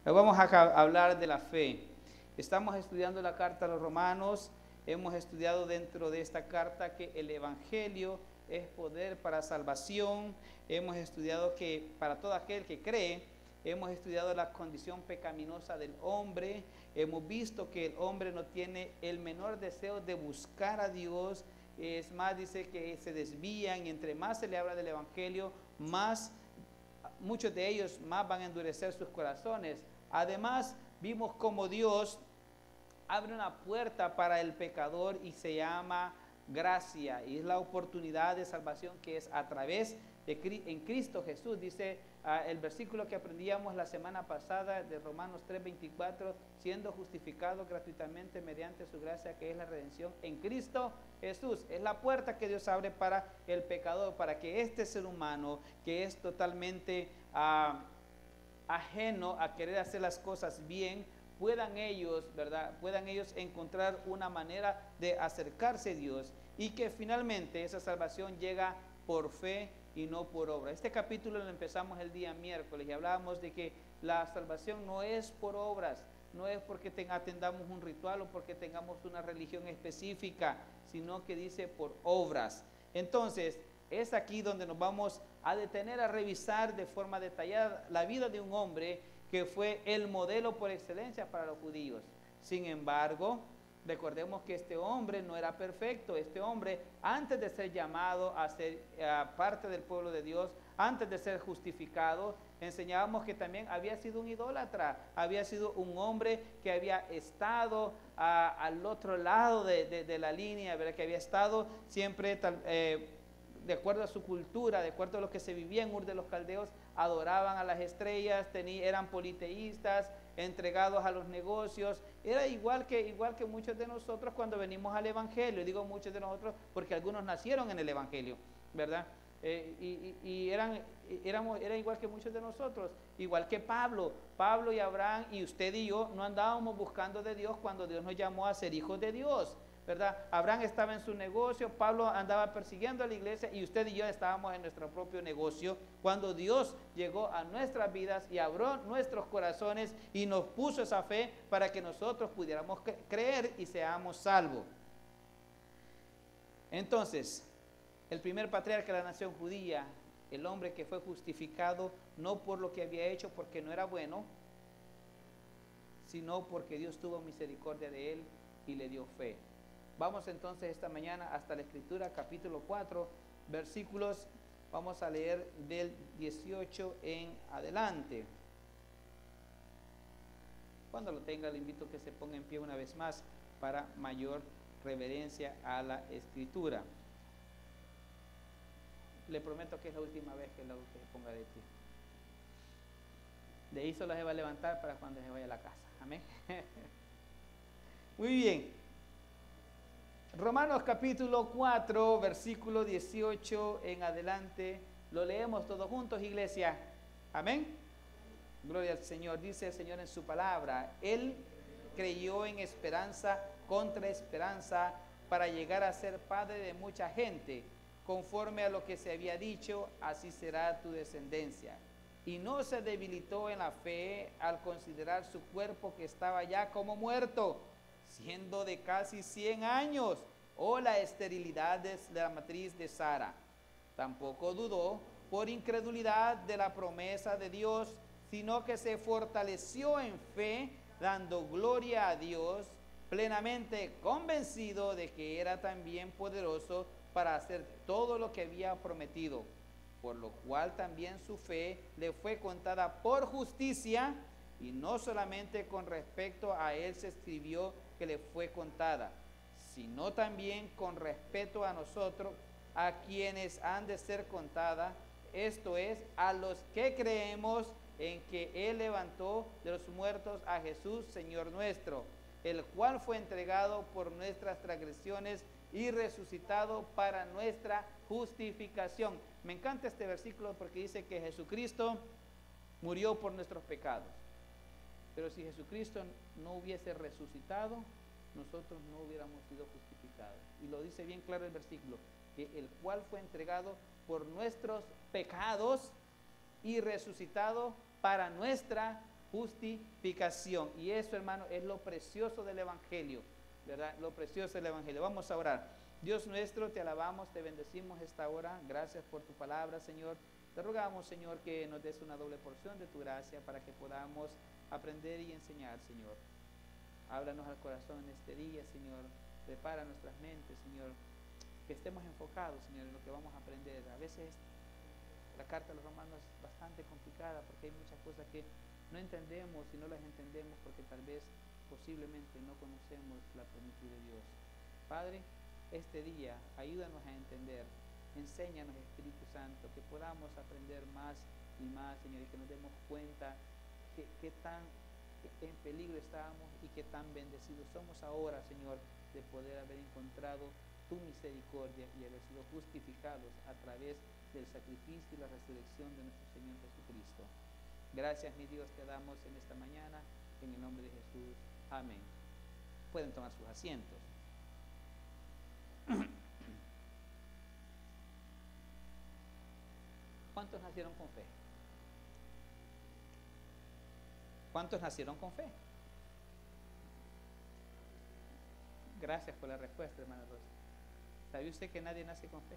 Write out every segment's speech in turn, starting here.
Hoy vamos a hablar de la fe. Estamos estudiando la carta a los Romanos. Hemos estudiado dentro de esta carta que el Evangelio es poder para salvación. Hemos estudiado que para todo aquel que cree, hemos estudiado la condición pecaminosa del hombre. Hemos visto que el hombre no tiene el menor deseo de buscar a Dios. Es más, dice que se desvían, y entre más se le habla del Evangelio, más muchos de ellos más van a endurecer sus corazones. Además, vimos cómo Dios abre una puerta para el pecador y se llama gracia, y es la oportunidad de salvación que es a través de en Cristo Jesús. Dice el versículo que aprendíamos la semana pasada de Romanos 3:24, siendo justificado gratuitamente mediante su gracia, que es la redención en Cristo Jesús. Es la puerta que Dios abre para el pecador, para que este ser humano que es totalmente ajeno a querer hacer las cosas bien, puedan ellos, ¿verdad? Puedan ellos encontrar una manera de acercarse a Dios, y que finalmente esa salvación llega por fe y no por obra. Este capítulo lo empezamos el día miércoles y hablábamos de que la salvación no es por obras, no es porque atendamos un ritual o porque tengamos una religión específica, sino que dice por obras. Entonces, es aquí donde nos vamos a detener a revisar de forma detallada la vida de un hombre que fue el modelo por excelencia para los judíos. Sin embargo, recordemos que este hombre no era perfecto. Este hombre, antes de ser llamado a ser parte del pueblo de Dios, antes de ser justificado, enseñábamos que también había sido un idólatra, había sido un hombre que había estado al otro lado de la línea, ¿verdad? Que había estado siempre de acuerdo a su cultura, de acuerdo a lo que se vivía en Ur de los Caldeos, adoraban a las estrellas, eran politeístas, entregados a los negocios. Era igual que muchos de nosotros cuando venimos al Evangelio. Y digo muchos de nosotros porque algunos nacieron en el Evangelio, ¿verdad? Era igual que muchos de nosotros, igual que Pablo y Abraham y usted y yo no andábamos buscando de Dios cuando Dios nos llamó a ser hijos de Dios, ¿verdad? Abraham estaba en su negocio, Pablo andaba persiguiendo a la iglesia, y usted y yo estábamos en nuestro propio negocio cuando Dios llegó a nuestras vidas y abrió nuestros corazones y nos puso esa fe para que nosotros pudiéramos creer y seamos salvos. Entonces, el primer patriarca de la nación judía, el hombre que fue justificado no por lo que había hecho porque no era bueno, sino porque Dios tuvo misericordia de él y le dio fe. Vamos entonces esta mañana hasta la Escritura, capítulo 4, versículos, vamos a leer del 18 en adelante. Cuando lo tenga, le invito a que se ponga en pie una vez más para mayor reverencia a la Escritura. Le prometo que es la última vez que se ponga de pie. De ahí solo se va a levantar para cuando se vaya a la casa. Amén. Muy bien. Romanos capítulo 4, versículo 18 en adelante. Lo leemos todos juntos, iglesia. Amén. Gloria al Señor. Dice el Señor en su palabra: Él creyó en esperanza contra esperanza para llegar a ser padre de mucha gente. Conforme a lo que se había dicho, así será tu descendencia. Y no se debilitó en la fe al considerar su cuerpo que estaba ya como muerto, siendo de casi 100 años, o la esterilidad de la matriz de Sara. Tampoco dudó por incredulidad de la promesa de Dios, sino que se fortaleció en fe, dando gloria a Dios, plenamente convencido de que era también poderoso para hacer todo lo que había prometido, por lo cual también su fe le fue contada por justicia, y no solamente con respecto a él se escribió que le fue contada, sino también con respecto a nosotros, a quienes han de ser contada, esto es, a los que creemos en que Él levantó de los muertos a Jesús, Señor nuestro, el cual fue entregado por nuestras transgresiones y resucitado para nuestra justificación. Me encanta este versículo porque dice que Jesucristo murió por nuestros pecados. Pero si Jesucristo no hubiese resucitado, nosotros no hubiéramos sido justificados. Y lo dice bien claro el versículo, que el cual fue entregado por nuestros pecados y resucitado para nuestra justificación. Y eso, hermano, es lo precioso del Evangelio, ¿verdad? Lo precioso del Evangelio. Vamos a orar. Dios nuestro, te alabamos, te bendecimos esta hora. Gracias por tu palabra, Señor. Te rogamos, Señor, que nos des una doble porción de tu gracia para que podamos aprender y enseñar, Señor. Háblanos al corazón en este día, Señor. Prepara nuestras mentes, Señor. Que estemos enfocados, Señor, en lo que vamos a aprender. A veces la carta de los Romanos es bastante complicada porque hay muchas cosas que no entendemos y no las entendemos porque tal vez posiblemente no conocemos la plenitud de Dios. Padre, este día ayúdanos a entender, enséñanos, Espíritu Santo, que podamos aprender más y más, Señor, y que nos demos cuenta que tan en peligro estábamos y que tan bendecidos somos ahora, Señor, de poder haber encontrado tu misericordia y haber sido justificados a través del sacrificio y la resurrección de nuestro Señor Jesucristo. Gracias, mi Dios, te damos en esta mañana, en el nombre de Jesús. Amén. Pueden tomar sus asientos. ¿Cuántos nacieron con fe? ¿Cuántos nacieron con fe? Gracias por la respuesta, hermana Rosa. ¿Sabe usted que nadie nace con fe?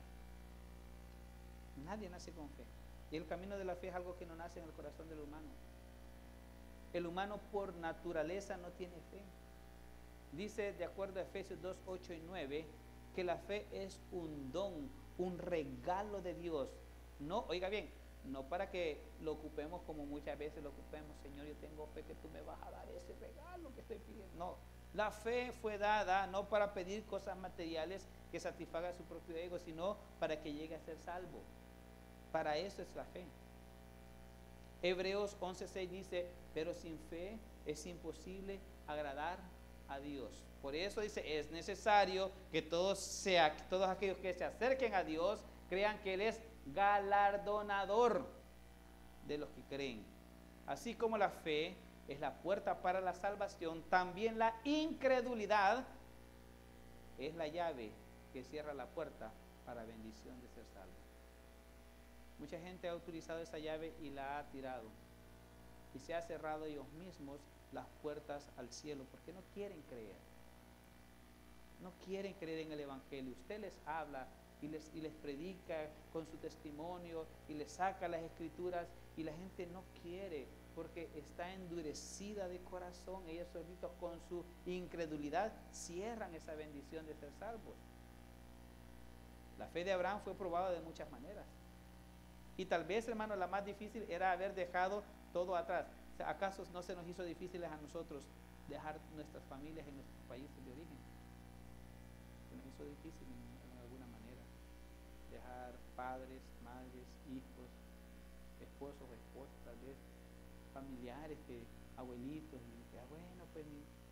Nadie nace con fe. Y el camino de la fe es algo que no nace en el corazón del humano. El humano por naturaleza no tiene fe. Dice, de acuerdo a Efesios 2, 8 y 9, que la fe es un don, un regalo de Dios. No, oiga bien, no para que lo ocupemos como muchas veces lo ocupemos. Señor, yo tengo fe que tú me vas a dar ese regalo que estoy pidiendo. No, la fe fue dada no para pedir cosas materiales que satisfagan su propio ego, sino para que llegue a ser salvo. Para eso es la fe. Hebreos 11:6 dice, pero sin fe es imposible agradar a Dios. Por eso dice, es necesario que todos aquellos que se acerquen a Dios crean que Él es galardonador de los que creen. Así como la fe es la puerta para la salvación, también la incredulidad es la llave que cierra la puerta para bendición de ser salvo. Mucha gente ha utilizado esa llave y la ha tirado y se ha cerrado ellos mismos las puertas al cielo porque no quieren creer. No quieren creer en el Evangelio. Usted les habla y les predica con su testimonio y les saca las escrituras y la gente no quiere porque está endurecida de corazón. Ellos solitos con su incredulidad cierran esa bendición de ser salvos. La fe de Abraham fue probada de muchas maneras. Y tal vez, hermano, la más difícil era haber dejado todo atrás. O sea, ¿acaso no se nos hizo difíciles a nosotros dejar nuestras familias en nuestros países de origen? Se nos hizo difícil en alguna manera. Dejar padres, madres, hijos, esposos, esposas, tal vez familiares, abuelitos, y bueno, pues,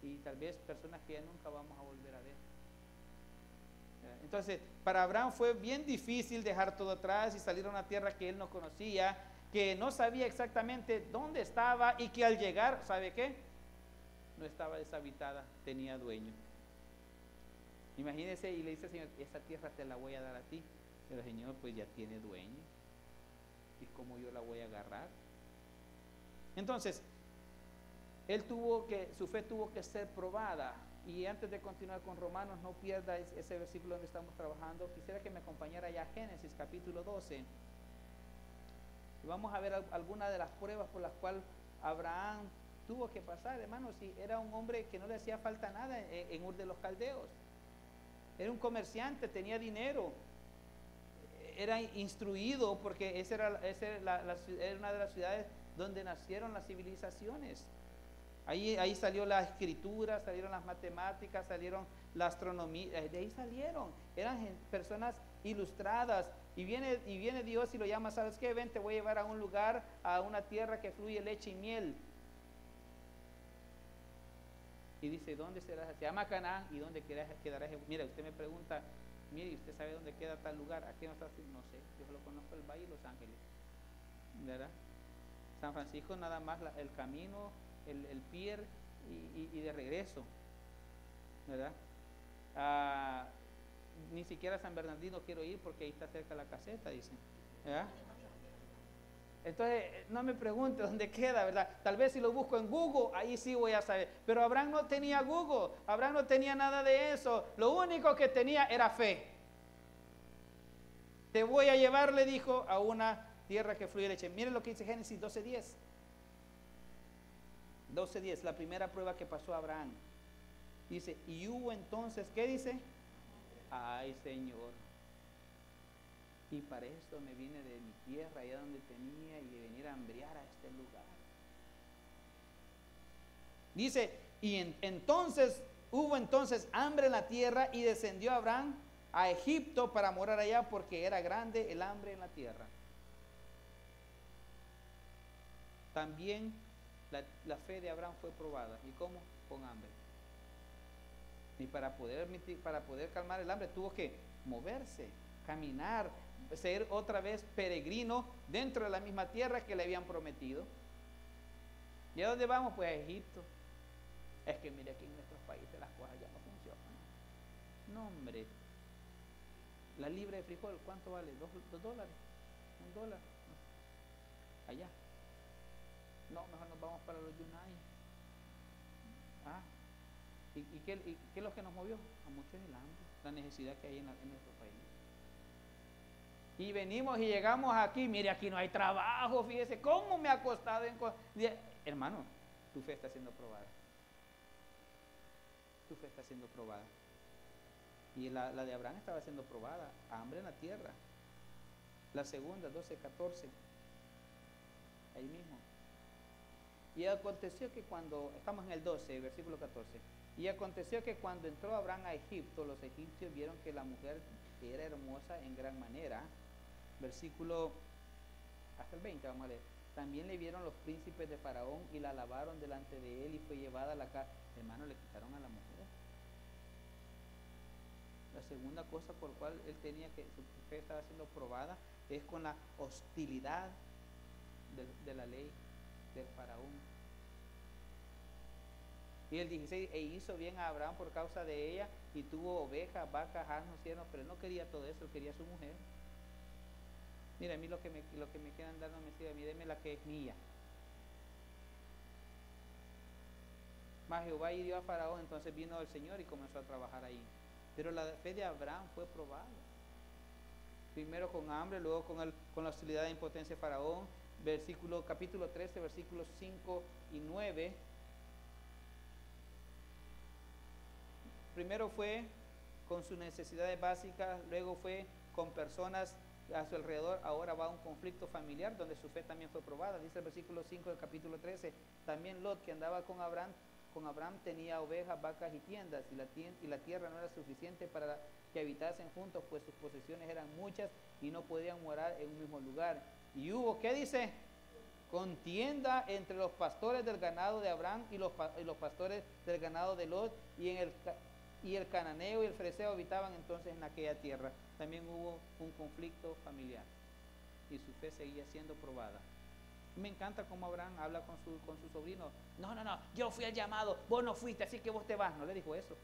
y tal vez personas que ya nunca vamos a volver a ver. Entonces, para Abraham fue bien difícil dejar todo atrás y salir a una tierra que él no conocía, que no sabía exactamente dónde estaba y que al llegar, ¿sabe qué? No estaba deshabitada, tenía dueño. Imagínese y le dice al Señor, esa tierra te la voy a dar a ti. Pero el Señor pues ya tiene dueño. ¿Y cómo yo la voy a agarrar? Entonces, su fe tuvo que ser probada. Y antes de continuar con Romanos, no pierda ese versículo donde estamos trabajando. Quisiera que me acompañara ya a Génesis capítulo 12. Y vamos a ver algunas de las pruebas por las cuales Abraham tuvo que pasar, hermanos. Si era un hombre que no le hacía falta nada en Ur de los Caldeos. Era un comerciante, tenía dinero. Era instruido porque esa era una de las ciudades donde nacieron las civilizaciones. Ahí salió la escritura, salieron las matemáticas, salieron la astronomía, de ahí salieron. Eran personas ilustradas. Y viene Dios y lo llama, ¿sabes qué? Ven, te voy a llevar a un lugar, a una tierra que fluye leche y miel. Y dice, ¿dónde serás? Se llama Canaán, ¿y dónde quedarás? Mira, usted me pregunta, mire, ¿usted sabe dónde queda tal lugar? ¿A qué no está? No sé, yo lo conozco, el Valle de Los Ángeles, ¿verdad? San Francisco nada más el camino, el pier y de regreso, ¿verdad? Ni siquiera a San Bernardino quiero ir porque ahí está cerca la caseta, dicen, ¿verdad? Entonces, no me pregunte dónde queda, ¿verdad? Tal vez si lo busco en Google, ahí sí voy a saber. Pero Abraham no tenía Google, Abraham no tenía nada de eso. Lo único que tenía era fe. Te voy a llevar, le dijo, a una tierra que fluye leche. Miren lo que dice Génesis 12:10. 12:10, la primera prueba que pasó a Abraham. Dice, y hubo entonces, ¿qué dice? Ay, Señor. Y para esto me vine de mi tierra, allá donde tenía, y de venir a hambriar a este lugar. Dice, entonces hubo entonces hambre en la tierra, y descendió Abraham a Egipto para morar allá, porque era grande el hambre en la tierra. También la fe de Abraham fue probada. ¿Y cómo? Con hambre. Y para poder calmar el hambre tuvo que moverse, caminar, ser otra vez peregrino dentro de la misma tierra que le habían prometido. ¿Y a dónde vamos? Pues a Egipto. Es que mire, aquí en nuestros países las cosas ya no funcionan. No, hombre. La libra de frijol, ¿cuánto vale? ¿2 dólares? $1. No. Allá. No, mejor nos vamos para los Yunay. ¿Y qué es lo que nos movió? A mucho el hambre, la necesidad que hay en nuestro país. Y venimos y llegamos aquí, mire, aquí no hay trabajo, fíjese, ¿cómo me ha costado? Hermano, tu fe está siendo probada. Tu fe está siendo probada. Y la de Abraham estaba siendo probada, hambre en la tierra. La segunda, 12:14, ahí mismo. Y aconteció que cuando, estamos en el 12, versículo 14, y aconteció que cuando entró Abraham a Egipto, los egipcios vieron que la mujer era hermosa en gran manera. Versículo, hasta el 20 vamos a leer. También le vieron los príncipes de Faraón y la alabaron delante de él, y fue llevada a la casa. Hermano, le quitaron a la mujer. La segunda cosa por la cual él tenía que, su fe estaba siendo probada, es con la hostilidad de la ley del Faraón. Y el 16, e hizo bien a Abraham por causa de ella, y tuvo ovejas, vacas, asnos, siervos, pero él no quería todo eso, él quería a su mujer. Mira, a mí lo que me quedan dando me sirve, a mí deme la que es mía. Mas Jehová hirió a Faraón, entonces vino el Señor y comenzó a trabajar ahí. Pero la fe de Abraham fue probada. Primero con hambre, luego con la hostilidad e impotencia de Faraón. Capítulo 13, versículos 5 y 9. Primero fue con sus necesidades básicas, luego fue con personas a su alrededor, ahora va a un conflicto familiar donde su fe también fue probada. Dice el versículo 5 del capítulo 13, también Lot, que andaba con Abraham tenía ovejas, vacas y tiendas, y la tierra no era suficiente para que habitasen juntos, pues sus posesiones eran muchas y no podían morar en un mismo lugar. Y hubo, ¿qué dice? Contienda entre los pastores del ganado de Abraham y los pastores del ganado de Lot, y el cananeo y el fereceo habitaban entonces en aquella tierra. También hubo un conflicto familiar y su fe seguía siendo probada. Me encanta cómo Abraham habla con su sobrino. No, yo fui al llamado, vos no fuiste, así que vos te vas. No le dijo eso.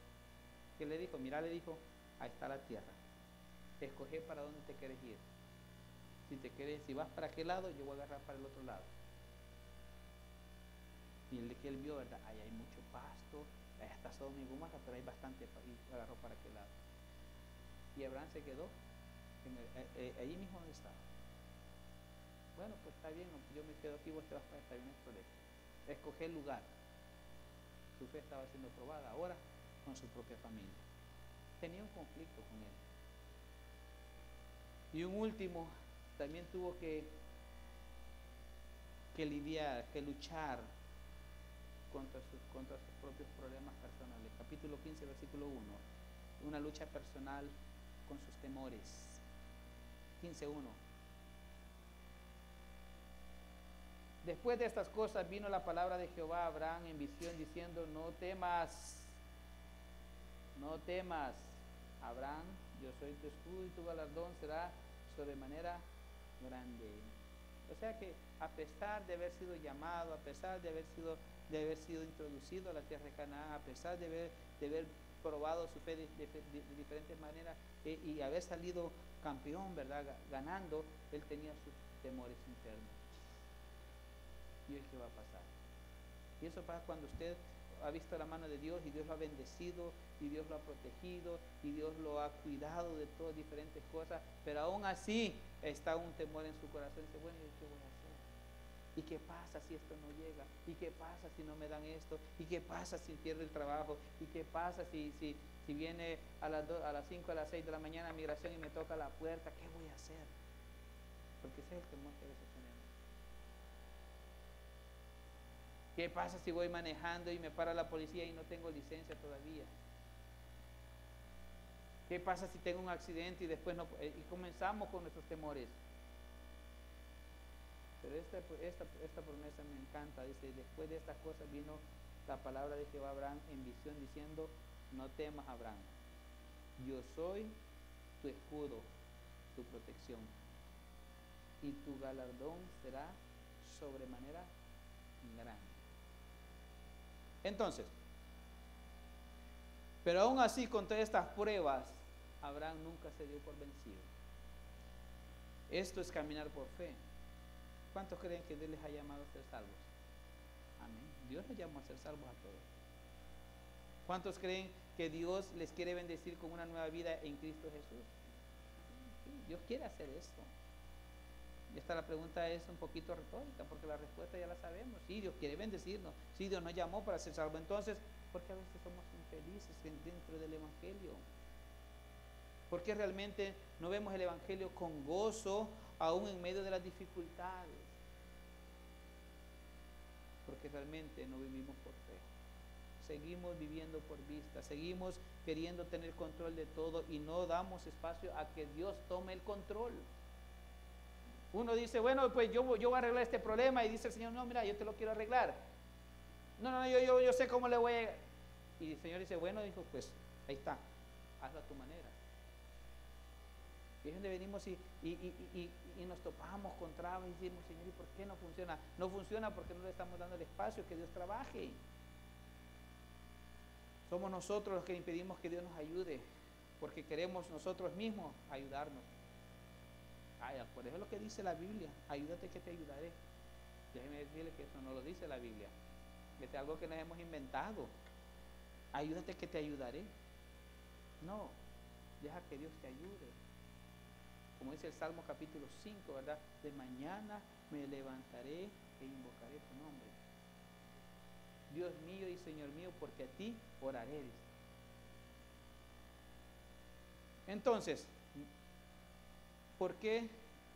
¿Qué le dijo? Mira, le dijo, ahí está la tierra. Escoge para dónde te quieres ir. Si vas para aquel lado, yo voy a agarrar para el otro lado. Y el de que él vio, ¿verdad? Ahí hay mucho pasto, allá está Sodoma y Gomorra, pero hay bastante, y agarró para aquel lado. Y Abraham se quedó ahí mismo donde estaba. Bueno, pues está bien, yo me quedo aquí, vos te vas para estar bien, no hay problema. Escoge el lugar. Su fe estaba siendo probada ahora con su propia familia. Tenía un conflicto con él. Y un último, también tuvo que lidiar, que luchar contra sus propios problemas personales. Capítulo 15, versículo 1. Una lucha personal con sus temores. 15:1. Después de estas cosas vino la palabra de Jehová a Abraham en visión diciendo, no temas, Abraham, yo soy tu escudo y tu galardón será sobremanera grande. O sea que a pesar de haber sido llamado, a pesar de haber sido introducido a la tierra de Canaán, a pesar de haber probado su fe de diferentes maneras y haber salido campeón, ¿verdad? Ganando, él tenía sus temores internos. y es que va a pasar. Y eso pasa cuando usted ha visto la mano de Dios y Dios lo ha bendecido y Dios lo ha protegido y Dios lo ha cuidado de todas diferentes cosas, pero aún así está un temor en su corazón. Dice, bueno, ¿y qué voy a hacer? ¿Y qué pasa si esto no llega? ¿Y qué pasa si no me dan esto? ¿Y qué pasa si pierdo el trabajo? ¿Y qué pasa si viene a las 5, a las 6 de la mañana migración y me toca la puerta? ¿Qué voy a hacer? Porque ese es el temor que a veces tenemos. ¿Qué pasa si voy manejando y me para la policía y no tengo licencia todavía? ¿Qué pasa si tengo un accidente y después no? Y comenzamos con nuestros temores. Pero esta promesa me encanta. Dice, después de estas cosas vino la palabra de Jehová a Abraham en visión diciendo, no temas, Abraham, yo soy tu escudo, tu protección, y tu galardón será sobremanera grande. Entonces, pero aún así, con todas estas pruebas, Abraham nunca se dio por vencido. Esto es caminar por fe. ¿Cuántos creen que Dios les ha llamado a ser salvos? Amén. Dios les llamó a ser salvos a todos. ¿Cuántos creen que Dios les quiere bendecir con una nueva vida en Cristo Jesús? Sí, Dios quiere hacer esto. Y la pregunta es un poquito retórica, porque la respuesta ya la sabemos. Sí, Dios quiere bendecirnos. Sí, Dios nos llamó para ser salvos. Entonces, ¿por qué a veces somos infelices dentro del Evangelio? ¿Por qué realmente no vemos el Evangelio con gozo aún en medio de las dificultades? Porque realmente no vivimos por fe. Seguimos viviendo por vista, seguimos queriendo tener control de todo y no damos espacio a que Dios tome el control. Uno dice, bueno, pues yo voy a arreglar este problema, y dice el Señor, no, mira, yo te lo quiero arreglar. No, yo sé cómo le voy a... Y el Señor dice, bueno, dijo, pues ahí está, hazlo a tu manera. Y es donde venimos y nos topamos con trabas y decimos, Señor, ¿y por qué no funciona? No funciona porque no le estamos dando el espacio que Dios trabaje. Somos nosotros los que impedimos que Dios nos ayude, porque queremos nosotros mismos ayudarnos. Por eso es lo que dice la Biblia, ayúdate que te ayudaré. Déjeme decirle que eso no lo dice la Biblia, es algo que nos hemos inventado. Ayúdate que te ayudaré. No, deja que Dios te ayude. Como dice el Salmo capítulo 5, ¿verdad? De mañana me levantaré e invocaré tu nombre. Dios mío y Señor mío, porque a ti oraré. Entonces, ¿por qué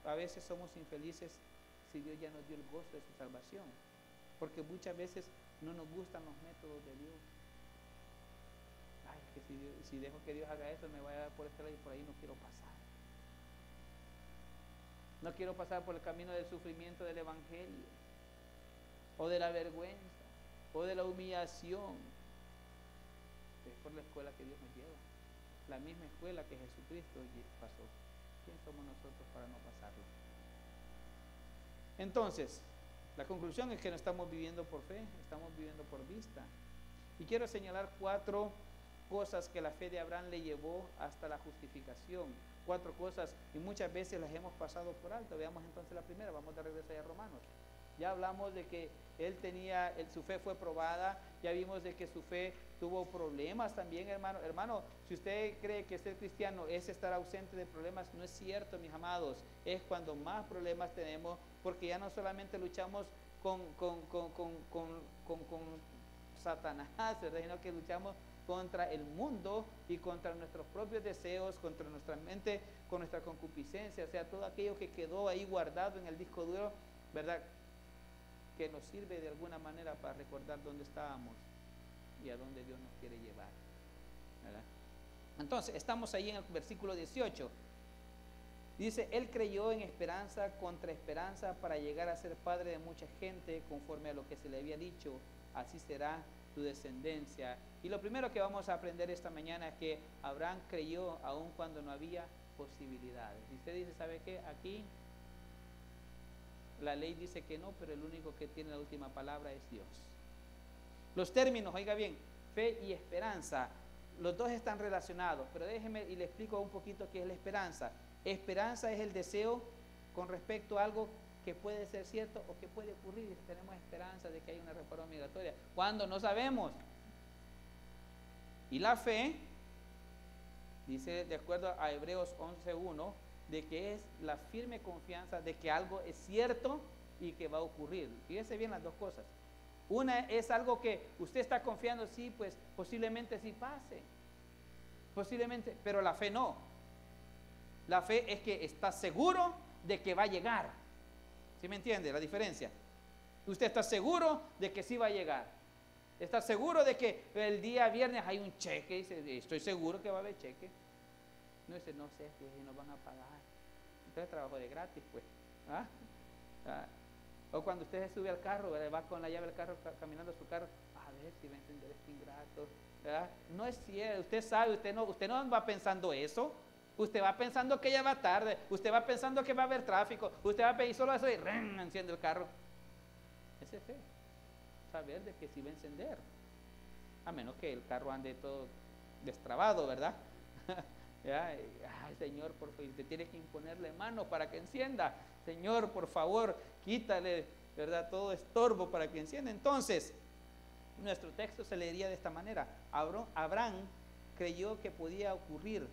a veces somos infelices si Dios ya nos dio el gozo de su salvación? Porque muchas veces no nos gustan los métodos de Dios. Ay, que si dejo que Dios haga eso, me voy a dar por este lado y por ahí no quiero pasar. No quiero pasar por el camino del sufrimiento del Evangelio, o de la vergüenza, o de la humillación. Es por la escuela que Dios nos lleva, la misma escuela que Jesucristo pasó. ¿Quién somos nosotros para no pasarlo? Entonces, la conclusión es que no estamos viviendo por fe, estamos viviendo por vista. Y quiero señalar 4 cosas que la fe de Abraham le llevó hasta la justificación. 4 cosas, y muchas veces las hemos pasado por alto. Veamos entonces la primera, vamos de regreso a Romanos. Ya hablamos de que él su fe fue probada, ya vimos de que su fe tuvo problemas también, hermano. Hermano, si usted cree que ser cristiano es estar ausente de problemas, no es cierto, mis amados. Es cuando más problemas tenemos, porque ya no solamente luchamos con Satanás, ¿verdad? Sino que luchamos contra el mundo y contra nuestros propios deseos, contra nuestra mente, con nuestra concupiscencia, o sea, todo aquello que quedó ahí guardado en el disco duro, ¿verdad? Que nos sirve de alguna manera para recordar dónde estábamos y a dónde Dios nos quiere llevar, ¿verdad? Entonces, estamos ahí en el versículo 18. Dice, él creyó en esperanza contra esperanza para llegar a ser padre de mucha gente, conforme a lo que se le había dicho, así será tu descendencia. Y lo primero que vamos a aprender esta mañana es que Abraham creyó aun cuando no había posibilidades. Y usted dice, ¿sabe qué? Aquí la ley dice que no, pero el único que tiene la última palabra es Dios. Los términos, oiga bien, fe y esperanza, los dos están relacionados, pero déjeme y le explico un poquito qué es la esperanza. Esperanza es el deseo con respecto a algo que puede ser cierto o que puede ocurrir. Tenemos esperanza de que hay una reforma migratoria. ¿Cuándo? No sabemos. Y la fe, dice de acuerdo a Hebreos 11:1, de que es la firme confianza de que algo es cierto y que va a ocurrir. Fíjese bien las dos cosas. Una es algo que usted está confiando, sí, pues posiblemente sí pase. Posiblemente, pero la fe no. La fe es que está seguro de que va a llegar. ¿Sí me entiende la diferencia? Usted está seguro de que sí va a llegar. Está seguro de que el día viernes hay un cheque. Dice, estoy seguro que va a haber cheque. No dice, no sé si nos van a pagar. Entonces trabajo de gratis, pues. ¿Ah? ¿Ah? O cuando usted se sube al carro, ¿verdad? Va con la llave del carro, caminando a su carro, a ver si va a encender este ingrato, ¿verdad? No es cierto, usted sabe, usted no va pensando eso. Usted va pensando que ya va tarde, usted va pensando que va a haber tráfico, usted va a pedir solo eso y ¡ren! Enciende el carro. Ese es fe, saber de que sí va a encender, a menos que el carro ande todo destrabado, ¿verdad? ¿Ya? Ay, Señor, por favor, usted tiene que imponerle mano para que encienda. Señor, por favor, quítale, ¿verdad?, todo estorbo para que encienda. Entonces, nuestro texto se leería de esta manera: Abraham creyó que podía ocurrir,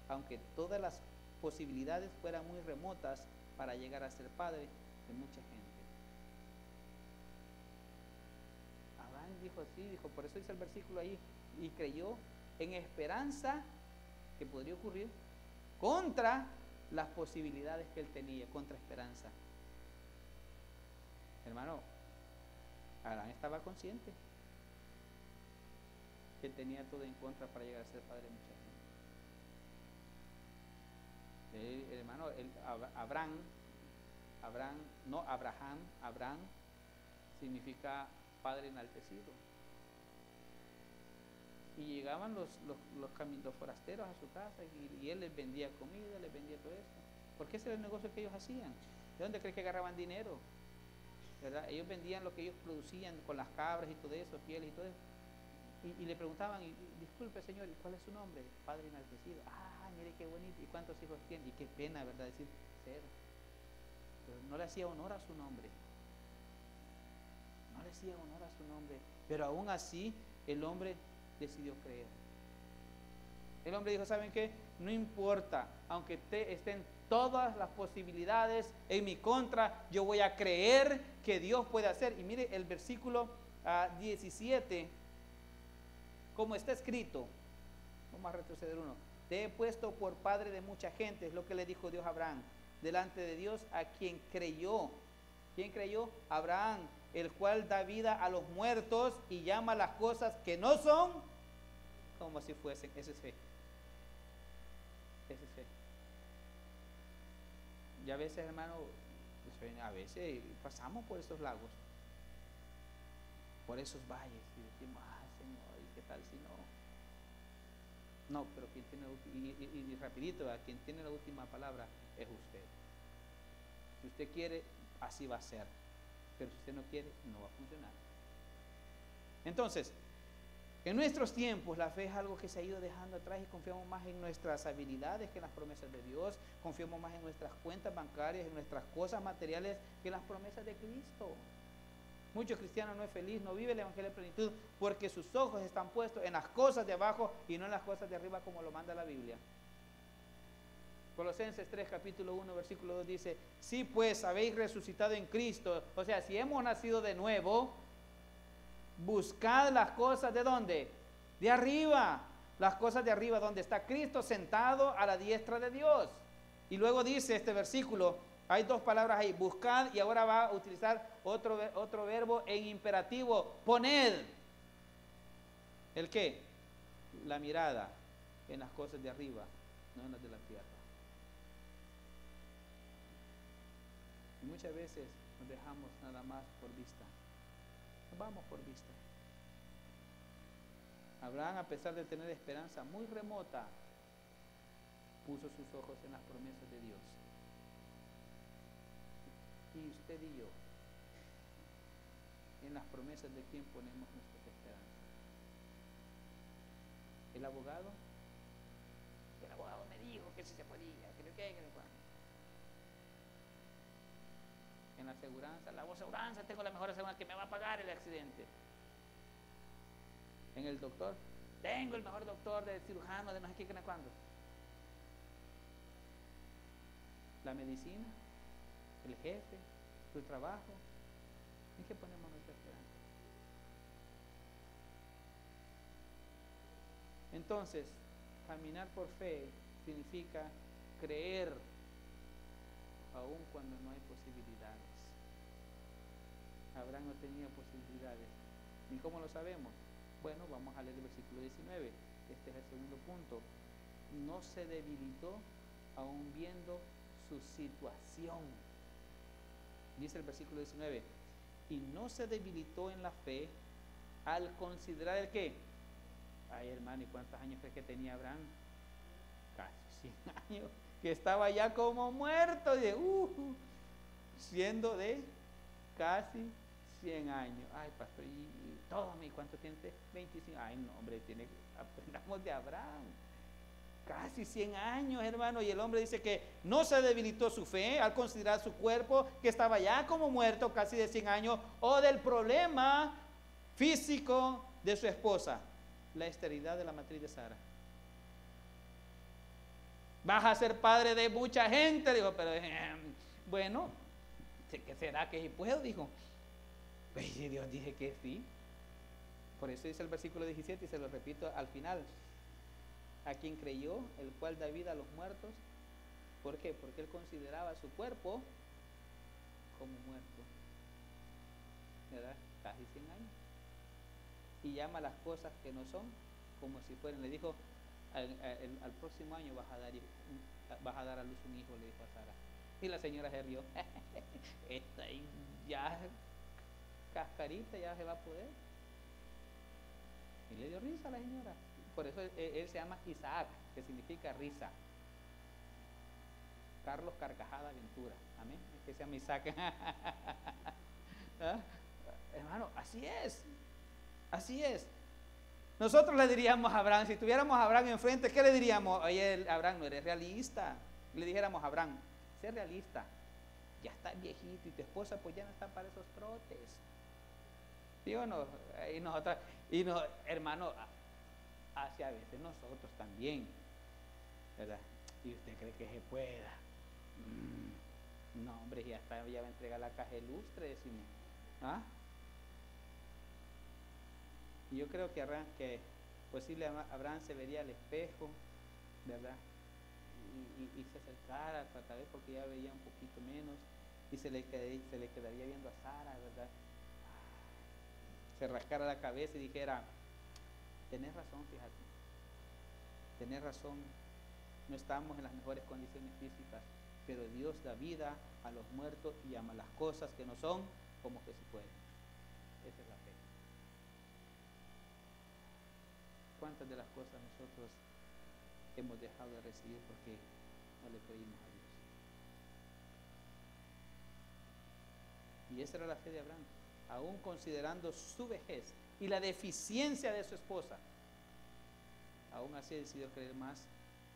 aunque todas las posibilidades fueran muy remotas, para llegar a ser padre de mucha gente. Abraham dijo así, dijo, por eso dice el versículo ahí, y creyó en esperanza que podría ocurrir contra las posibilidades que él tenía, contra esperanza. Hermano, Abraham estaba consciente que tenía todo en contra para llegar a ser padre de mucha gente. Hermano, Abraham significa padre enaltecido. Y llegaban los forasteros a su casa y él les vendía comida, les vendía todo eso. Porque ese era el negocio que ellos hacían. ¿De dónde crees que agarraban dinero? ¿Verdad? Ellos vendían lo que ellos producían con las cabras y todo eso, pieles y todo eso. Y le preguntaban, disculpe señor, ¿y cuál es su nombre? Padre enaltecido. Ah, mire qué bonito. ¿Y cuántos hijos tiene? Y qué pena, ¿verdad? Decir cero. Pero no le hacía honor a su nombre. No le hacía honor a su nombre. Pero aún así, el hombre decidió creer. El hombre dijo, ¿saben qué? No importa, aunque estén todas las posibilidades en mi contra, yo voy a creer que Dios puede hacer. Y mire el versículo 17, como está escrito. Vamos a retroceder uno. Te he puesto por padre de mucha gente, es lo que le dijo Dios a Abraham, delante de Dios, a quien creyó. ¿Quién creyó? Abraham, el cual da vida a los muertos y llama las cosas que no son como si fuesen. Esa es fe. Esa es fe. Y a veces, hermano, a veces pasamos por esos lagos, por esos valles, y decimos, Señor, ¿y qué tal si no? No, pero quien tiene, y rapidito, quien tiene la última palabra es usted. Si usted quiere, así va a ser. Pero si usted no quiere, no va a funcionar. Entonces, en nuestros tiempos la fe es algo que se ha ido dejando atrás y confiamos más en nuestras habilidades que en las promesas de Dios. Confiamos más en nuestras cuentas bancarias, en nuestras cosas materiales que en las promesas de Cristo. Muchos cristianos no es feliz, no vive el evangelio de plenitud porque sus ojos están puestos en las cosas de abajo y no en las cosas de arriba como lo manda la Biblia. Colosenses 3, capítulo 1, versículo 2 dice, sí pues habéis resucitado en Cristo. O sea, si hemos nacido de nuevo, buscad las cosas ¿de dónde? De arriba. Las cosas de arriba, donde está Cristo sentado a la diestra de Dios. Y luego dice este versículo, hay dos palabras ahí, buscad, y ahora va a utilizar otro verbo en imperativo, poned. ¿El qué? La mirada en las cosas de arriba, no en las de la tierra. Y muchas veces nos dejamos nada más por vista. Nos vamos por vista. Abraham, a pesar de tener esperanza muy remota, puso sus ojos en las promesas de Dios. Y usted y yo, en las promesas de quién ponemos nuestras esperanzas. El abogado me dijo que si se podía, que no que no. en la aseguranza, tengo la mejor aseguranza que me va a pagar el accidente. En el doctor, tengo el mejor doctor de cirujano, de no sé qué, cuándo. La medicina, el jefe, tu trabajo, ¿en qué ponemos nuestra esperanza? Entonces, caminar por fe significa creer aun cuando no hay posibilidades. Abraham no tenía posibilidades. ¿Y cómo lo sabemos? Bueno, vamos a leer el versículo 19. Este es el segundo punto. No se debilitó aun viendo su situación. Dice el versículo 19. Y no se debilitó en la fe al considerar el qué. Ay, hermano, ¿y cuántos años crees que tenía Abraham? Casi 100 años. Que estaba ya como muerto, siendo de casi 100 años. Ay, pastor, y todo, ¿cuánto tiene usted? 25. Ay, no, hombre, aprendamos de Abraham. Casi 100 años, hermano, y el hombre dice que no se debilitó su fe al considerar su cuerpo, que estaba ya como muerto, casi de 100 años, o del problema físico de su esposa, la esterilidad de la matriz de Sara. Vas a ser padre de mucha gente, dijo, pero bueno, ¿qué será que si puedo? Dijo, pues si Dios dice que sí. Por eso dice el versículo 17 y se lo repito al final. A quien creyó, el cual da vida a los muertos. ¿Por qué? Porque él consideraba su cuerpo como muerto, ¿verdad? Casi 100 años. Y llama las cosas que no son como si fueran. Le dijo, al próximo año vas a dar a luz un hijo, le dijo a Sara. Y la señora se rió. Esta ya cascarita, ya se va a poder. Y le dio risa a la señora. Por eso él se llama Isaac, que significa risa. Carlos Carcajada Ventura. Amén. Es que se llama Isaac. ¿Ah? Hermano, así es. Así es. Nosotros le diríamos a Abraham, si tuviéramos a Abraham enfrente, ¿qué le diríamos? Oye, Abraham, no eres realista. Le dijéramos a Abraham, sé realista. Ya estás viejito y tu esposa pues ya no está para esos trotes. ¿Sí o no? Hermano, hacia a veces nosotros también, ¿verdad? Y usted cree que se pueda. No, hombre, ya va a entregar la caja ilustre, decimos. ¿Ah? Y yo creo que Abraham se vería al espejo, ¿verdad? Y se acercara, tal vez porque ya veía un poquito menos, y se le quedaría viendo a Sara, ¿verdad? Se rascara la cabeza y dijera, tenés razón, fíjate, tenés razón, no estamos en las mejores condiciones físicas, pero Dios da vida a los muertos y llama las cosas que no son como que se pueden. Esa es la fe. ¿Cuántas de las cosas nosotros hemos dejado de recibir porque no le creímos a Dios? Y esa era la fe de Abraham, aún considerando su vejez y la deficiencia de su esposa. Aún así decidió creer más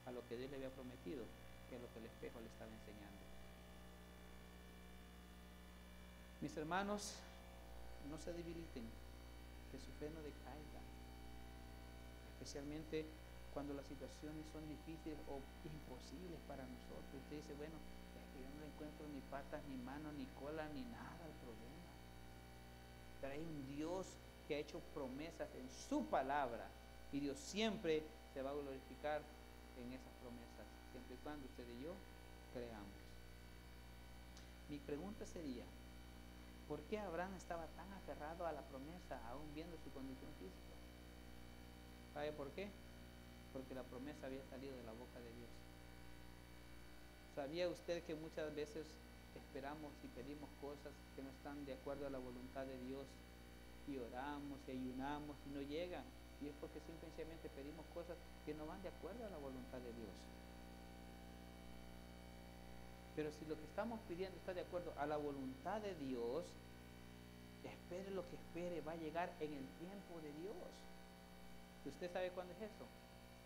a lo que Dios le había prometido que a lo que el espejo le estaba enseñando. Mis hermanos, no se debiliten, que su fe no decaiga, especialmente cuando las situaciones son difíciles o imposibles para nosotros. Usted dice, bueno, es que yo no le encuentro ni patas, ni manos, ni cola, ni nada al problema. Pero hay un Dios que ha hecho promesas en su palabra y Dios siempre se va a glorificar en esas promesas, siempre y cuando usted y yo creamos. Mi pregunta sería, ¿por qué Abraham estaba tan aferrado a la promesa aún viendo su condición física? ¿Sabe por qué? Porque la promesa había salido de la boca de Dios. ¿Sabía usted que muchas veces esperamos y pedimos cosas que no están de acuerdo a la voluntad de Dios y oramos y ayunamos y no llegan? Y es porque simplemente pedimos cosas que no van de acuerdo a la voluntad de Dios. Pero si lo que estamos pidiendo está de acuerdo a la voluntad de Dios, espere lo que espere, va a llegar en el tiempo de Dios. ¿Usted sabe cuándo es eso?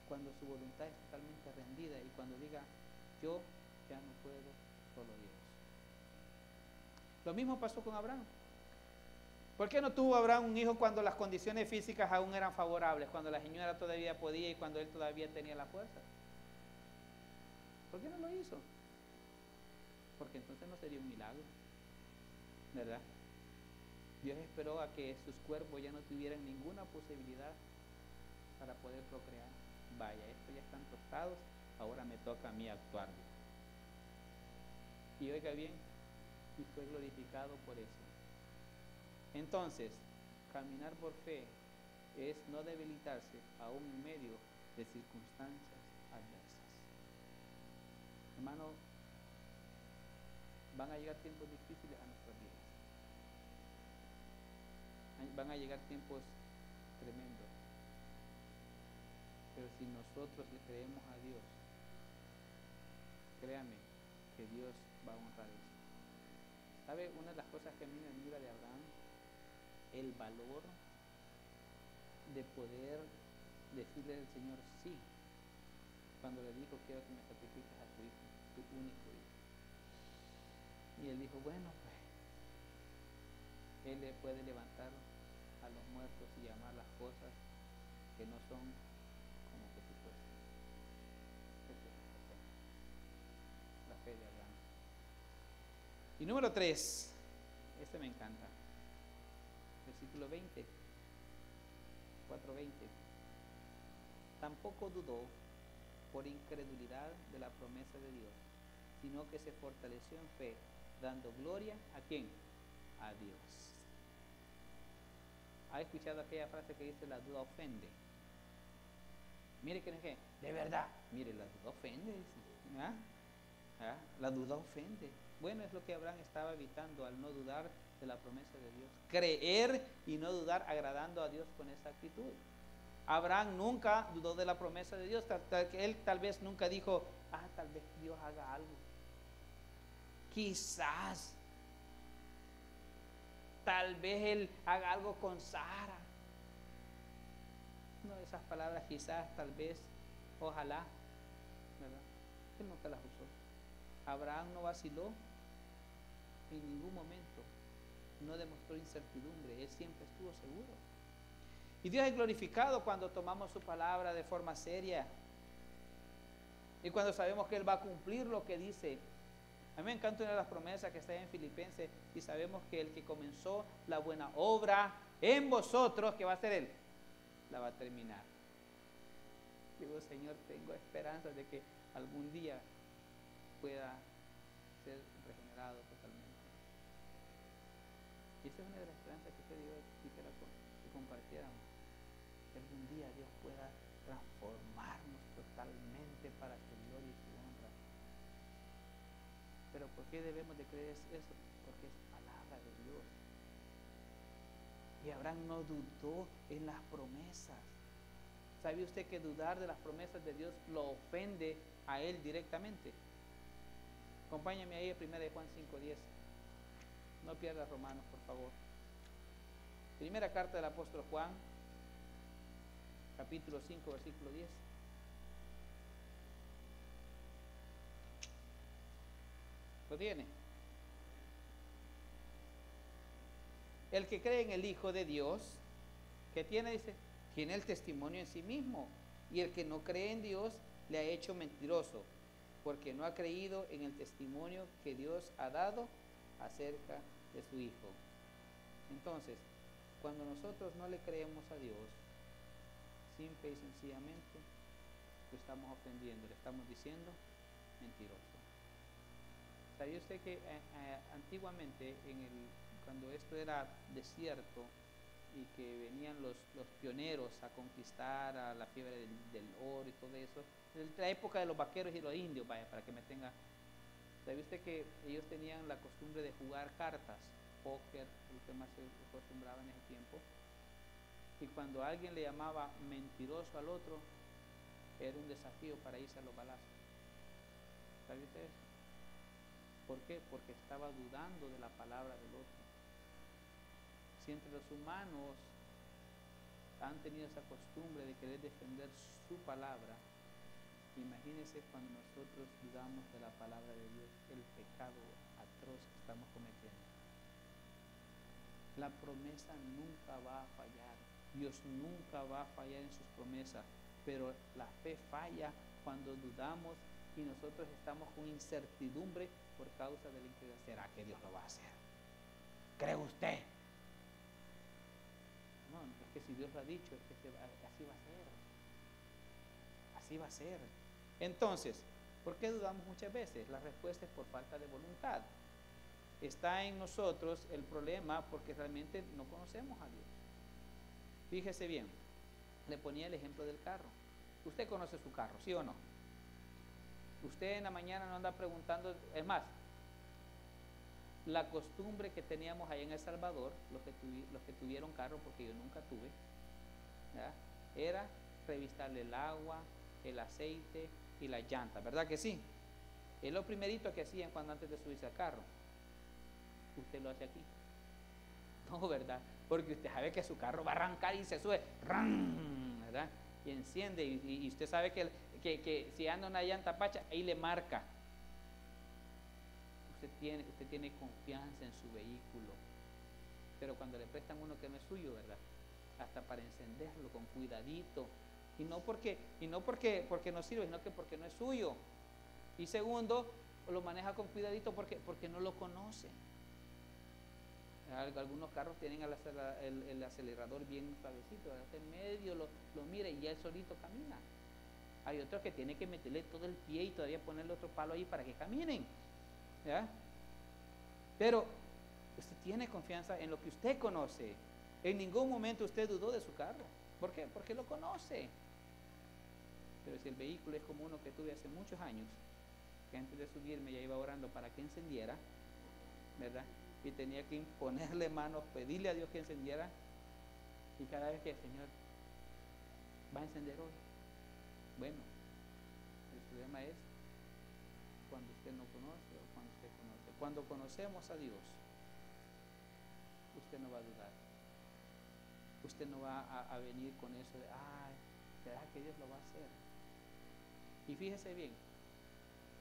Cuando su voluntad es totalmente rendida y cuando diga, yo ya no puedo, solo Dios. Lo mismo pasó con Abraham. ¿Por qué no tuvo Abraham un hijo cuando las condiciones físicas aún eran favorables, cuando la señora todavía podía y cuando él todavía tenía la fuerza? ¿Por qué no lo hizo? Porque entonces no sería un milagro, ¿verdad? Dios esperó a que sus cuerpos ya no tuvieran ninguna posibilidad para poder procrear. Vaya, estos ya están tostados, ahora me toca a mí actuar. Y oiga bien, y fue glorificado por eso. Entonces, caminar por fe es no debilitarse aún en medio de circunstancias adversas. Hermano, van a llegar tiempos difíciles a nuestras vidas. Van a llegar tiempos tremendos. Pero si nosotros le creemos a Dios, créame que Dios va a honrar eso. ¿Sabe? Una de las cosas que a mí me admira de Abraham, el valor de poder decirle al Señor sí, cuando le dijo, quiero que me sacrifiques a tu hijo, tu único hijo. Y él dijo, bueno, pues, él le puede levantar a los muertos y llamar las cosas que no son como que si fuesen. Eso es la fe de Abraham. Y número 3, este me encanta. Versículo 20, 4:20. Tampoco dudó por incredulidad de la promesa de Dios, sino que se fortaleció en fe, dando gloria ¿a quién? A Dios. ¿Ha escuchado aquella frase que dice la duda ofende? Mire que no es que, de verdad, mire, la duda ofende, dice. ¿Ah? ¿Ah? La duda ofende. Bueno, es lo que Abraham estaba evitando al no dudar de la promesa de Dios. Creer y no dudar, agradando a Dios con esa actitud. Abraham nunca dudó de la promesa de Dios. Él tal vez nunca dijo, tal vez Dios haga algo. Quizás. Tal vez Él haga algo con Sara. No, esas palabras quizás, tal vez, ojalá, ¿verdad? Él nunca las usó. Abraham no vaciló en ningún momento, no demostró incertidumbre, él siempre estuvo seguro. Y Dios es glorificado cuando tomamos su palabra de forma seria y cuando sabemos que Él va a cumplir lo que dice. A mí me encanta una de las promesas que está en Filipenses, y sabemos que el que comenzó la buena obra en vosotros, ¿qué va a hacer Él? La va a terminar. Digo, Señor, tengo esperanza de que algún día pueda ser regenerado totalmente. Y esa es una de las esperanzas que usted dijo, quisiera que compartiéramos. Que algún día Dios pueda transformarnos totalmente para su gloria y su honra. Pero ¿por qué debemos de creer eso? Porque es palabra de Dios. Y Abraham no dudó en las promesas. ¿Sabe usted que dudar de las promesas de Dios lo ofende a él directamente? Acompáñame ahí a 1 Juan 5:10. No pierdas Romanos, por favor. Primera carta del apóstol Juan, capítulo 5, versículo 10. ¿Lo tiene? El que cree en el Hijo de Dios, ¿qué tiene? Dice, tiene el testimonio en sí mismo. Y el que no cree en Dios le ha hecho mentiroso, porque no ha creído en el testimonio que Dios ha dado acerca de su Hijo. Entonces, cuando nosotros no le creemos a Dios, simple y sencillamente lo estamos ofendiendo, le estamos diciendo mentiroso. ¿Sabía usted que antiguamente, cuando esto era desierto y que venían los pioneros a conquistar a la fiebre del oro y todo eso, en la época de los vaqueros y los indios, vaya, para que me tenga, ¿sabía usted que ellos tenían la costumbre de jugar cartas, póker, lo que más se acostumbraba en ese tiempo? Y cuando alguien le llamaba mentiroso al otro, era un desafío para irse a los balazos. ¿Sabía usted eso? ¿Por qué? Porque estaba dudando de la palabra del otro. Si entre los humanos han tenido esa costumbre de querer defender su palabra, imagínense cuando nosotros dudamos de la palabra de Dios, el pecado atroz que estamos cometiendo. La promesa nunca va a fallar. Dios nunca va a fallar en sus promesas, pero la fe falla cuando dudamos y nosotros estamos con incertidumbre por causa de la incredulidad. ¿Será que Dios lo va a hacer? ¿Cree usted? No, es que si Dios lo ha dicho, es que así va a ser. Así va a ser. Entonces, ¿por qué dudamos muchas veces? La respuesta es por falta de voluntad. Está en nosotros el problema porque realmente no conocemos a Dios. Fíjese bien, le ponía el ejemplo del carro. Usted conoce su carro, ¿sí o no? Usted en la mañana no anda preguntando, es más, la costumbre que teníamos allá en El Salvador, los que tuvieron carro, porque yo nunca tuve, ¿ya?, era revisarle el agua, el aceite y la llanta, ¿verdad que sí? Es lo primerito que hacían cuando antes de subirse al carro. Usted lo hace aquí. No, ¿verdad? Porque usted sabe que su carro va a arrancar y se sube, ¡ran!, ¿verdad? Y enciende, y usted sabe que si anda una llanta pacha, ahí le marca. Usted tiene confianza en su vehículo. Pero cuando le prestan uno que no es suyo, ¿verdad?, hasta para encenderlo con cuidadito. Y no porque no sirve, sino que porque no es suyo. Y segundo, lo maneja con cuidadito porque no lo conoce. Algunos carros tienen el acelerador bien suavecito, en medio lo mira y ya él solito camina. Hay otros que tienen que meterle todo el pie y todavía ponerle otro palo ahí para que caminen, ¿ya? Pero usted tiene confianza en lo que usted conoce. En ningún momento usted dudó de su carro. ¿Por qué? Porque lo conoce. Pero si el vehículo es como uno que tuve hace muchos años, que antes de subirme ya iba orando para que encendiera, ¿verdad?, y tenía que imponerle manos, pedirle a Dios que encendiera, y cada vez que el Señor va a encender hoy, bueno, el problema es cuando usted no conoce o cuando usted conoce. Cuando conocemos a Dios, usted no va a dudar, usted no va a venir con eso de, ay, ¿será que Dios lo va a hacer? Y fíjese bien,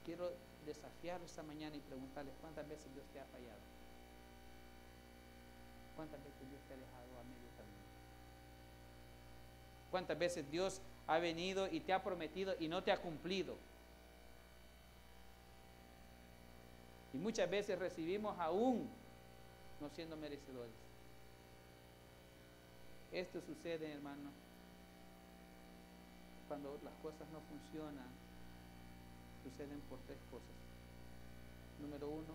quiero desafiarlo esta mañana y preguntarle, ¿cuántas veces Dios te ha fallado? ¿Cuántas veces Dios te ha dejado a medio camino? ¿Cuántas veces Dios ha venido y te ha prometido y no te ha cumplido? Y muchas veces recibimos aún no siendo merecedores. Esto sucede, hermano, cuando las cosas no funcionan, suceden por tres cosas. Número uno,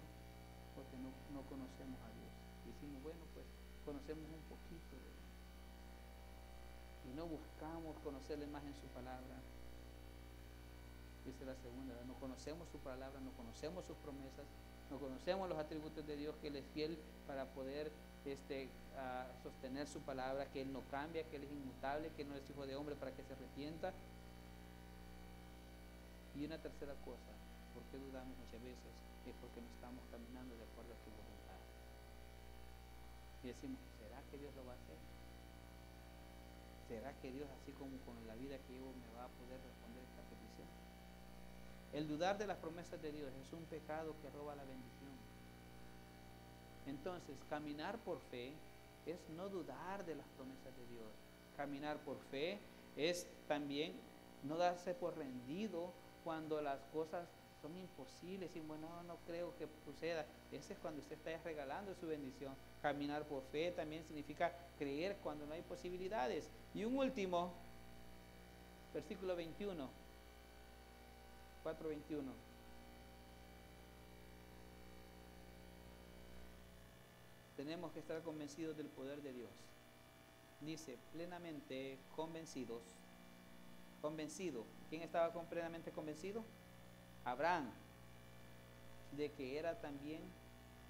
porque no conocemos a Dios. Decimos, bueno, pues conocemos un poquito de Él y no buscamos conocerle más en su palabra. Esa es la segunda, ¿verdad? No conocemos su palabra, no conocemos sus promesas, no conocemos los atributos de Dios, que Él es fiel para poder sostener su palabra, que Él no cambia, que Él es inmutable, que Él no es hijo de hombre para que se arrepienta. Y una tercera cosa, ¿por qué dudamos muchas veces? Es porque no estamos caminando de acuerdo a su voluntad. Y decimos, ¿será que Dios lo va a hacer? ¿Será que Dios, así como con la vida que llevo, me va a poder responder esta petición? El dudar de las promesas de Dios es un pecado que roba la bendición. Entonces, caminar por fe es no dudar de las promesas de Dios. Caminar por fe es también no darse por rendido cuando las cosas son imposibles y bueno, no creo que suceda. Ese es cuando usted está regalando su bendición. Caminar por fe también significa creer cuando no hay posibilidades. Y un último, versículo 21, 4:21. Tenemos que estar convencidos del poder de Dios. Dice, plenamente convencidos. Convencido. ¿Quién estaba plenamente convencido? Abraham, de que era también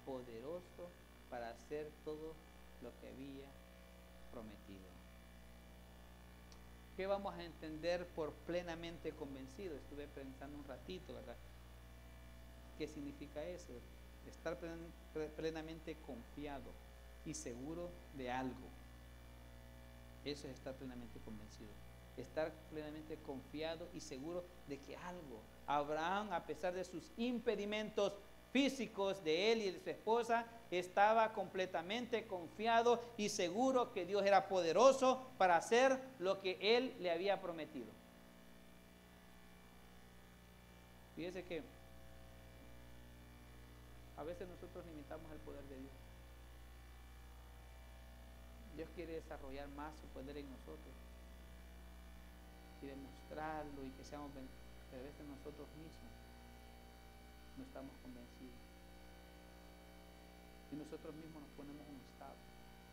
poderoso para hacer todo lo que había prometido. ¿Qué vamos a entender por plenamente convencido? Estuve pensando un ratito, ¿verdad? ¿Qué significa eso? Estar plenamente confiado y seguro de algo. Eso es estar plenamente convencido. Estar plenamente confiado y seguro de que algo. Abraham, a pesar de sus impedimentos, físicos de él y de su esposa, estaba completamente confiado y seguro que Dios era poderoso para hacer lo que él le había prometido. Fíjese que a veces nosotros limitamos el poder de Dios. Dios quiere desarrollar más su poder en nosotros y demostrarlo y que seamos bendecidos. Pero a veces nosotros mismos no estamos convencidos. Y nosotros mismos nos ponemos un estado.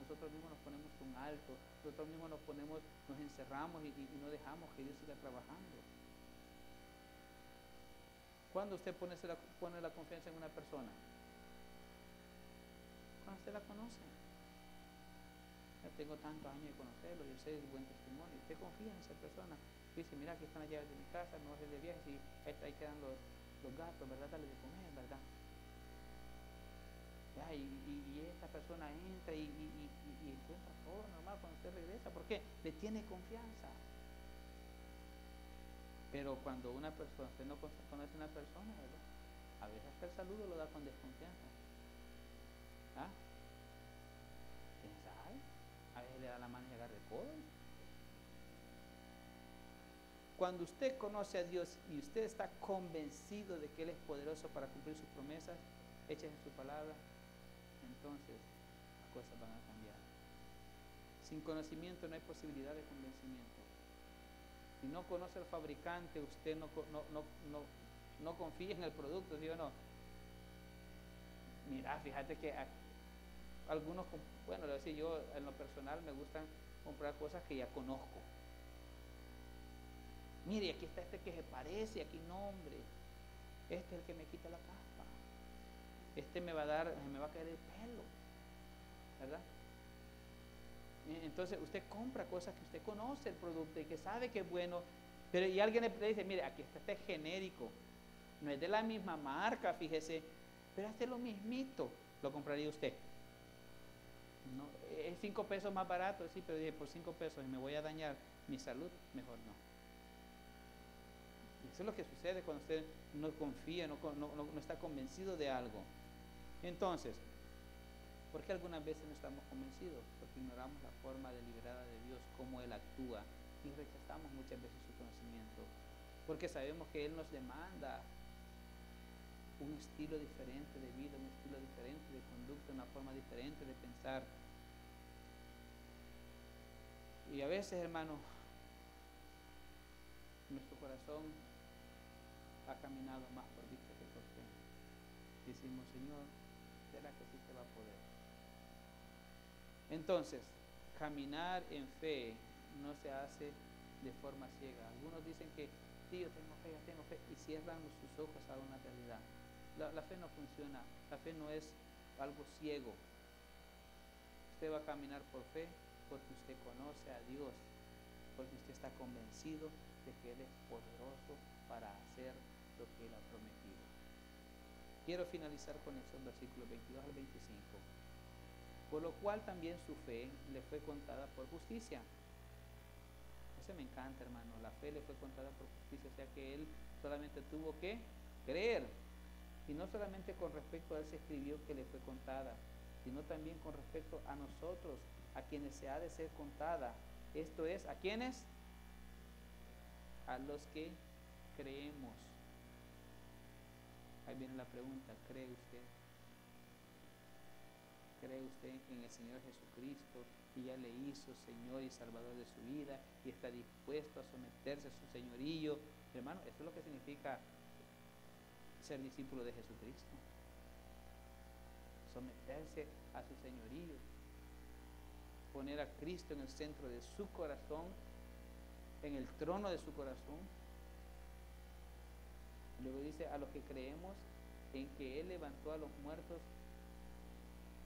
Nosotros mismos nos ponemos un alto. Nosotros mismos nos encerramos y no dejamos que Dios siga trabajando. ¿Cuándo usted pone la confianza en una persona? Cuando usted la conoce. Ya tengo tantos años de conocerlo, yo sé el buen testimonio. Usted confía en esa persona. Dice, mira, aquí están las llaves de mi casa, no haces de viaje, y ahí quedan los gatos, ¿verdad? Dale de comer, ¿verdad? Ya, y esta persona entra y encuentra todo normal cuando usted regresa. ¿Por qué? Le tiene confianza. Pero cuando una persona, usted no conoce a una persona, ¿verdad? A veces hasta el saludo lo da con desconfianza. ¿Ah? ¿Quién sabe? A veces le da la mano y agarra el codo. Cuando usted conoce a Dios y usted está convencido de que Él es poderoso para cumplir sus promesas, hechas en su palabra, entonces las cosas van a cambiar. Sin conocimiento no hay posibilidad de convencimiento. Si no conoce al fabricante, usted no confía en el producto, ¿sí o no? Mira, fíjate que algunos, bueno, le voy a decir, yo en lo personal me gustan comprar cosas que ya conozco. Mire, aquí está este que se parece, aquí no, hombre. Este es el que me quita la caspa. Este me va a caer el pelo, ¿verdad? Entonces usted compra cosas que usted conoce el producto y que sabe que es bueno, pero y alguien le dice, mire, aquí está este genérico, no es de la misma marca, fíjese, pero hace lo mismito, ¿lo compraría usted? No, es 5 pesos más barato, sí, pero dije, por 5 pesos y me voy a dañar mi salud, mejor no. Eso es lo que sucede cuando usted no confía, no está convencido de algo. Entonces, ¿por qué algunas veces no estamos convencidos? Porque ignoramos la forma deliberada de Dios, cómo Él actúa, y rechazamos muchas veces su conocimiento. Porque sabemos que Él nos demanda un estilo diferente de vida, un estilo diferente de conducta, una forma diferente de pensar. Y a veces, hermano, nuestro corazón ha caminado más por vista que por fe. Decimos, Señor, ¿será que sí se va a poder? Entonces, caminar en fe no se hace de forma ciega. Algunos dicen que sí, yo tengo fe, y cierran sus ojos a una realidad. La fe no funciona, la fe no es algo ciego. Usted va a caminar por fe porque usted conoce a Dios, porque usted está convencido de que Él es poderoso para hacer lo que Él ha prometido. Quiero finalizar con esos versículos 22 al 25. Por lo cual también su fe le fue contada por justicia. Eso me encanta, hermano. La fe le fue contada por justicia, o sea que él solamente tuvo que creer. Y no solamente con respecto a él se escribió que le fue contada, sino también con respecto a nosotros, a quienes se ha de ser contada. Esto es, ¿a quiénes? A los que creemos. Ahí viene la pregunta, ¿cree usted? ¿Cree usted en el Señor Jesucristo y ya le hizo Señor y Salvador de su vida y está dispuesto a someterse a su señorío? Hermano, eso es lo que significa ser discípulo de Jesucristo. Someterse a su señorío. Poner a Cristo en el centro de su corazón, en el trono de su corazón. Luego dice, a los que creemos en que Él levantó a los muertos,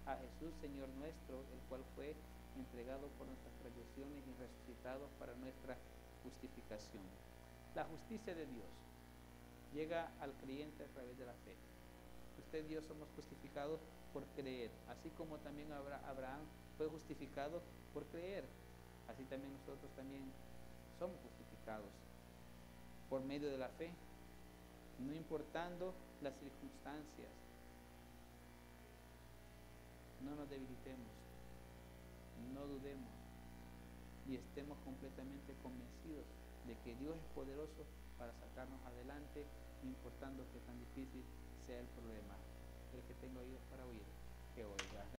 a Jesús, Señor nuestro, el cual fue entregado por nuestras transgresiones y resucitado para nuestra justificación. La justicia de Dios llega al creyente a través de la fe. Usted y yo somos justificados por creer, así como también Abraham fue justificado por creer, así también nosotros también somos justificados por medio de la fe, no importando las circunstancias, no nos debilitemos, no dudemos y estemos completamente convencidos de que Dios es poderoso para sacarnos adelante, no importando que tan difícil sea el problema. El que tenga oídos para oír, que oiga.